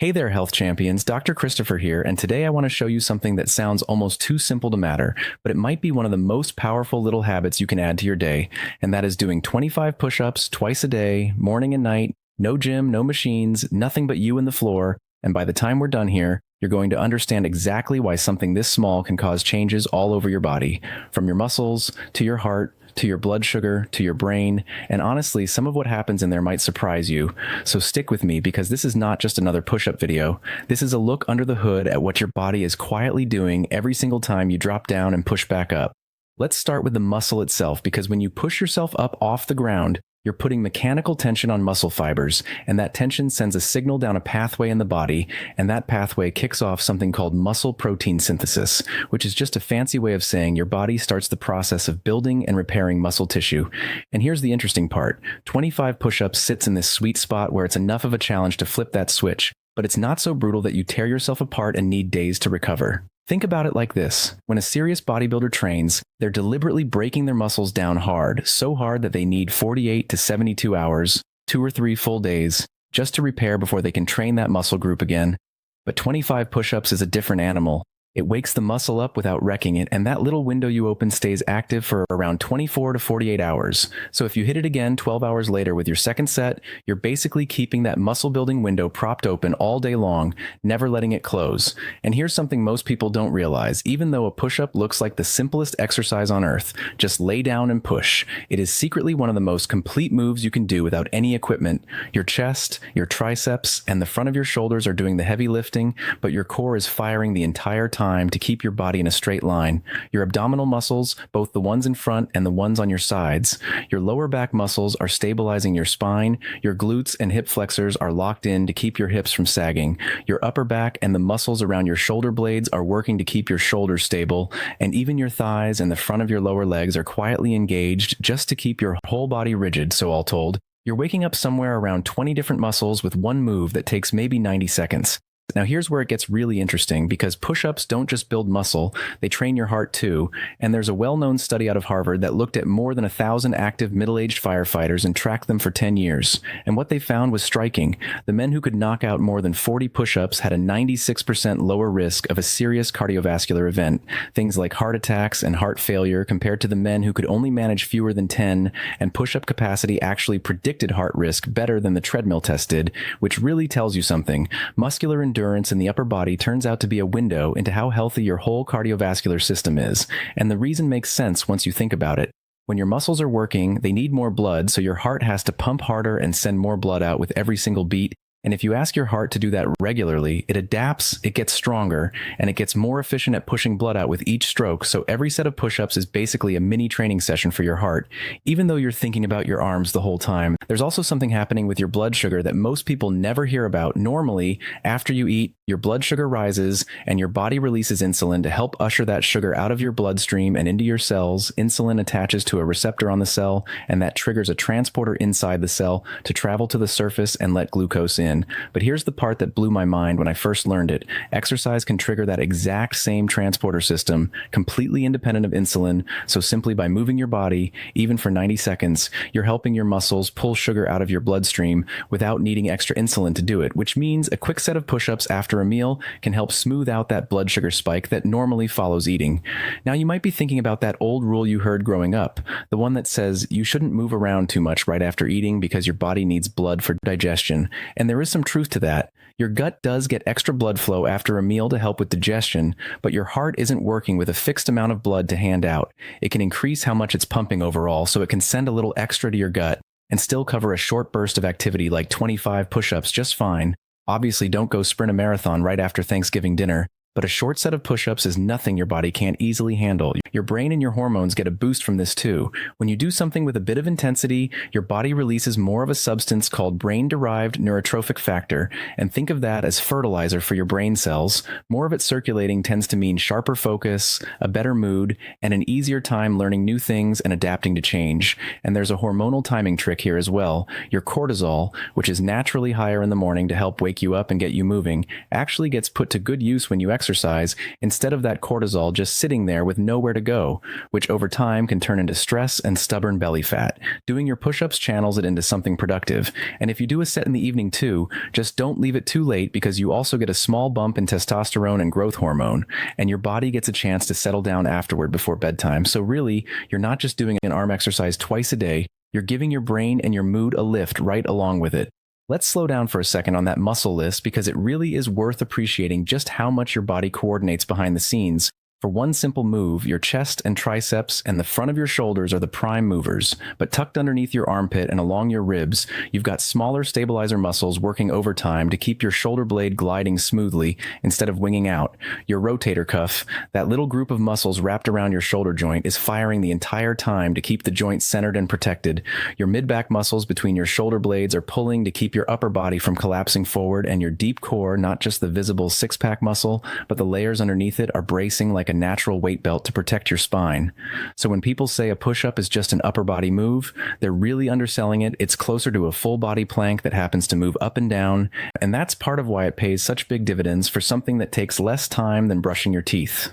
Hey there, health champions. Dr. Christopher here, and today I want to show you something that sounds almost too simple to matter, but it might be one of the most powerful little habits you can add to your day, and that is doing 25 push-ups twice a day, morning and night, no gym, no machines, nothing but you and the floor, and by the time we're done here, you're going to understand exactly why something this small can cause changes all over your body, from your muscles, to your heart, to your blood sugar, to your brain, and honestly, some of what happens in there might surprise you. So stick with me because this is not just another push-up video. This is a look under the hood at what your body is quietly doing every single time you drop down and push back up. Let's start with the muscle itself, because when you push yourself up off the ground, you're putting mechanical tension on muscle fibers, and that tension sends a signal down a pathway in the body, and that pathway kicks off something called muscle protein synthesis, which is just a fancy way of saying your body starts the process of building and repairing muscle tissue. And here's the interesting part. 25 push-ups sits in this sweet spot where it's enough of a challenge to flip that switch, but it's not so brutal that you tear yourself apart and need days to recover. Think about it like this. When a serious bodybuilder trains, they're deliberately breaking their muscles down hard, so hard that they need 48 to 72 hours, 2 or 3 full days, just to repair before they can train that muscle group again. But 25 push-ups is a different animal. It wakes the muscle up without wrecking it, and that little window you open stays active for around 24 to 48 hours. So if you hit it again 12 hours later with your second set, you're basically keeping that muscle-building window propped open all day long, never letting it close. And here's something most people don't realize. Even though a push-up looks like the simplest exercise on earth, just lay down and push, it is secretly one of the most complete moves you can do without any equipment. Your chest, your triceps, and the front of your shoulders are doing the heavy lifting, but your core is firing the entire time to keep your body in a straight line. Your abdominal muscles, both the ones in front and the ones on your sides, your lower back muscles are stabilizing your spine, your glutes and hip flexors are locked in to keep your hips from sagging, your upper back and the muscles around your shoulder blades are working to keep your shoulders stable, and even your thighs and the front of your lower legs are quietly engaged just to keep your whole body rigid, so all told. You're waking up somewhere around 20 different muscles with one move that takes maybe 90 seconds. Now here's where it gets really interesting, because push-ups don't just build muscle, they train your heart too, and there's a well-known study out of Harvard that looked at more than 1,000 active middle-aged firefighters and tracked them for 10 years. And what they found was striking. The men who could knock out more than 40 push-ups had a 96% lower risk of a serious cardiovascular event, things like heart attacks and heart failure, compared to the men who could only manage fewer than 10, and push-up capacity actually predicted heart risk better than the treadmill test did, which really tells you something. Muscular endurance in the upper body turns out to be a window into how healthy your whole cardiovascular system is, and the reason makes sense once you think about it. When your muscles are working, they need more blood, so your heart has to pump harder and send more blood out with every single beat. And if you ask your heart to do that regularly, it adapts, it gets stronger, and it gets more efficient at pushing blood out with each stroke, so every set of push-ups is basically a mini training session for your heart, even though you're thinking about your arms the whole time. There's also something happening with your blood sugar that most people never hear about. Normally, after you eat, your blood sugar rises, and your body releases insulin to help usher that sugar out of your bloodstream and into your cells. Insulin attaches to a receptor on the cell, and that triggers a transporter inside the cell to travel to the surface and let glucose in. But here's the part that blew my mind when I first learned it. Exercise can trigger that exact same transporter system, completely independent of insulin, so simply by moving your body, even for 90 seconds, you're helping your muscles pull sugar out of your bloodstream without needing extra insulin to do it, which means a quick set of push-ups after a meal can help smooth out that blood sugar spike that normally follows eating. Now you might be thinking about that old rule you heard growing up, the one that says you shouldn't move around too much right after eating because your body needs blood for digestion, and there is some truth to that. Your gut does get extra blood flow after a meal to help with digestion, but your heart isn't working with a fixed amount of blood to hand out. It can increase how much it's pumping overall, so it can send a little extra to your gut and still cover a short burst of activity like 25 push-ups just fine. Obviously, don't go sprint a marathon right after Thanksgiving dinner, but a short set of push-ups is nothing your body can't easily handle. Your brain and your hormones get a boost from this too. When you do something with a bit of intensity, your body releases more of a substance called brain-derived neurotrophic factor, and think of that as fertilizer for your brain cells. More of it circulating tends to mean sharper focus, a better mood, and an easier time learning new things and adapting to change. And there's a hormonal timing trick here as well. Your cortisol, which is naturally higher in the morning to help wake you up and get you moving, actually gets put to good use when you exercise exercise instead of that cortisol just sitting there with nowhere to go, which over time can turn into stress and stubborn belly fat. Doing your push-ups channels it into something productive. And if you do a set in the evening too, just don't leave it too late because you also get a small bump in testosterone and growth hormone, and your body gets a chance to settle down afterward before bedtime. So really, you're not just doing an arm exercise twice a day, you're giving your brain and your mood a lift right along with it. Let's slow down for a second on that muscle list because it really is worth appreciating just how much your body coordinates behind the scenes. For one simple move, your chest and triceps and the front of your shoulders are the prime movers, but tucked underneath your armpit and along your ribs, you've got smaller stabilizer muscles working overtime to keep your shoulder blade gliding smoothly instead of winging out. Your rotator cuff, that little group of muscles wrapped around your shoulder joint, is firing the entire time to keep the joint centered and protected. Your mid-back muscles between your shoulder blades are pulling to keep your upper body from collapsing forward, and your deep core, not just the visible six-pack muscle, but the layers underneath it, are bracing like a natural weight belt to protect your spine. So when people say a push-up is just an upper body move, they're really underselling it. It's closer to a full body plank that happens to move up and down, and that's part of why it pays such big dividends for something that takes less time than brushing your teeth.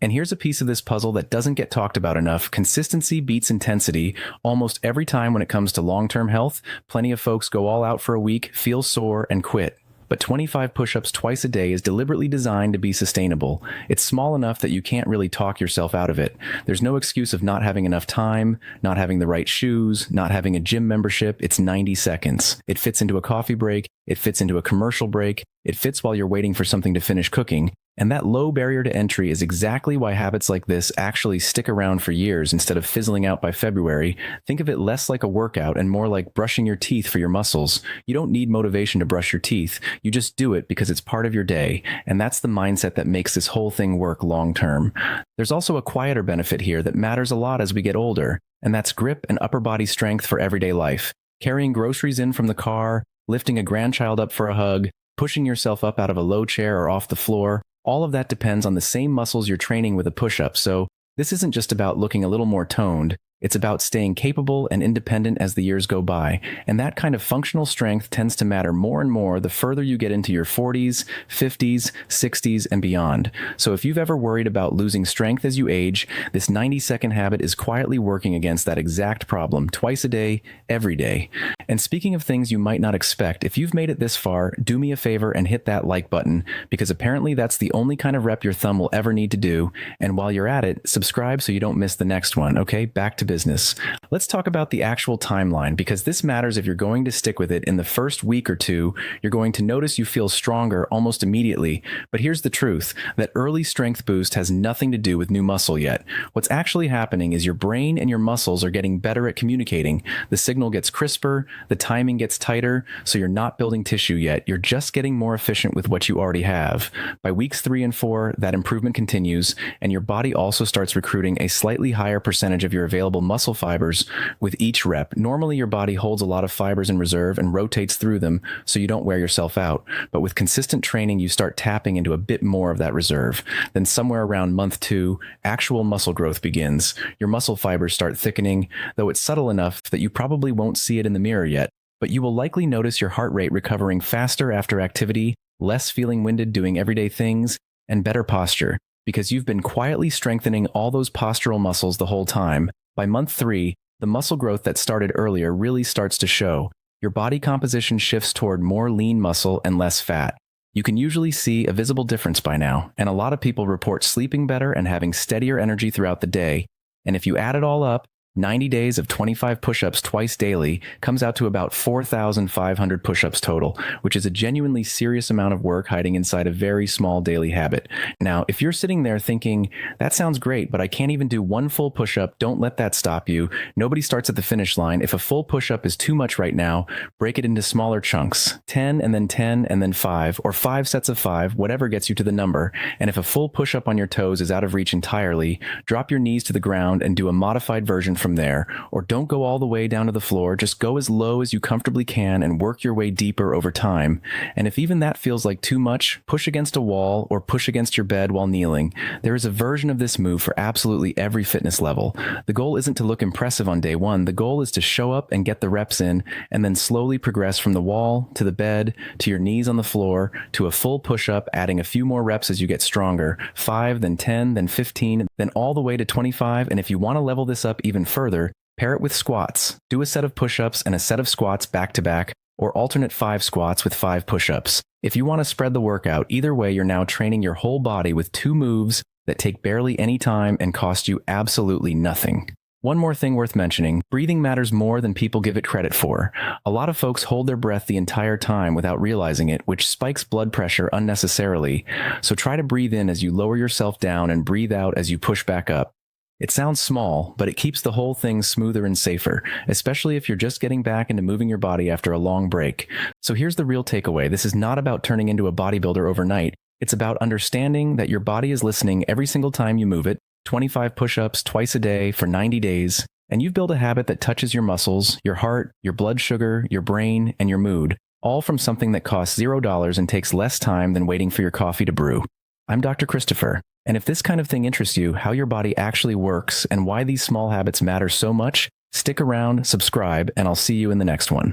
And here's a piece of this puzzle that doesn't get talked about enough. Consistency beats intensity almost every time when it comes to long-term health. Plenty of folks go all out for a week, feel sore, and quit. But 25 push-ups twice a day is deliberately designed to be sustainable. It's small enough that you can't really talk yourself out of it. There's no excuse of not having enough time, not having the right shoes, not having a gym membership. It's 90 seconds. It fits into a coffee break. It fits into a commercial break. It fits while you're waiting for something to finish cooking. And that low barrier to entry is exactly why habits like this actually stick around for years instead of fizzling out by February. Think of it less like a workout and more like brushing your teeth for your muscles. You don't need motivation to brush your teeth. You just do it because it's part of your day. And that's the mindset that makes this whole thing work long term. There's also a quieter benefit here that matters a lot as we get older, and that's grip and upper body strength for everyday life. Carrying groceries in from the car, lifting a grandchild up for a hug, pushing yourself up out of a low chair or off the floor. All of that depends on the same muscles you're training with a push-up, so this isn't just about looking a little more toned. It's about staying capable and independent as the years go by, and that kind of functional strength tends to matter more and more the further you get into your 40s, 50s, 60s, and beyond. So if you've ever worried about losing strength as you age, this 90-second habit is quietly working against that exact problem, twice a day, every day. And speaking of things you might not expect, if you've made it this far, do me a favor and hit that like button, because apparently that's the only kind of rep your thumb will ever need to do. And while you're at it, subscribe so you don't miss the next one, okay? Back to business. Let's talk about the actual timeline, because this matters if you're going to stick with it. In the first week or two, you're going to notice you feel stronger almost immediately. But here's the truth, that early strength boost has nothing to do with new muscle yet. What's actually happening is your brain and your muscles are getting better at communicating. The signal gets crisper, the timing gets tighter, so you're not building tissue yet. You're just getting more efficient with what you already have. By weeks 3 and 4, that improvement continues, and your body also starts recruiting a slightly higher percentage of your available muscle fibers with each rep. Normally, your body holds a lot of fibers in reserve and rotates through them so you don't wear yourself out. But with consistent training, you start tapping into a bit more of that reserve. Then somewhere around month 2, actual muscle growth begins. Your muscle fibers start thickening, though it's subtle enough that you probably won't see it in the mirror yet. But you will likely notice your heart rate recovering faster after activity, less feeling winded doing everyday things, and better posture, because you've been quietly strengthening all those postural muscles the whole time. By month 3, the muscle growth that started earlier really starts to show. Your body composition shifts toward more lean muscle and less fat. You can usually see a visible difference by now, and a lot of people report sleeping better and having steadier energy throughout the day. And if you add it all up, 90 days of 25 push-ups twice daily comes out to about 4,500 push-ups total, which is a genuinely serious amount of work hiding inside a very small daily habit. Now, if you're sitting there thinking, that sounds great, but I can't even do one full push-up, don't let that stop you. Nobody starts at the finish line. If a full push-up is too much right now, break it into smaller chunks, 10 and then 10 and then 5, or 5 sets of 5, whatever gets you to the number. And if a full push-up on your toes is out of reach entirely, drop your knees to the ground and do a modified version from there, or don't go all the way down to the floor. Just go as low as you comfortably can and work your way deeper over time. And if even that feels like too much, push against a wall or push against your bed while kneeling. There is a version of this move for absolutely every fitness level. The goal isn't to look impressive on day one. The goal is to show up and get the reps in, and then slowly progress from the wall to the bed to your knees on the floor to a full push-up, adding a few more reps as you get stronger. 5, then 10, then 15, then all the way to 25. And if you want to level this up even further, pair it with squats. Do a set of push-ups and a set of squats back to back, or alternate 5 squats with 5 push-ups. If you want to spread the workout, either way, you're now training your whole body with 2 moves that take barely any time and cost you absolutely nothing. One more thing worth mentioning, breathing matters more than people give it credit for. A lot of folks hold their breath the entire time without realizing it, which spikes blood pressure unnecessarily. So try to breathe in as you lower yourself down and breathe out as you push back up. It sounds small, but it keeps the whole thing smoother and safer, especially if you're just getting back into moving your body after a long break. So here's the real takeaway. This is not about turning into a bodybuilder overnight. It's about understanding that your body is listening every single time you move it. 25 push-ups twice a day for 90 days, and you've built a habit that touches your muscles, your heart, your blood sugar, your brain, and your mood, all from something that costs $0 and takes less time than waiting for your coffee to brew. I'm Dr. Christopher, and if this kind of thing interests you, how your body actually works and why these small habits matter so much, stick around, subscribe, and I'll see you in the next one.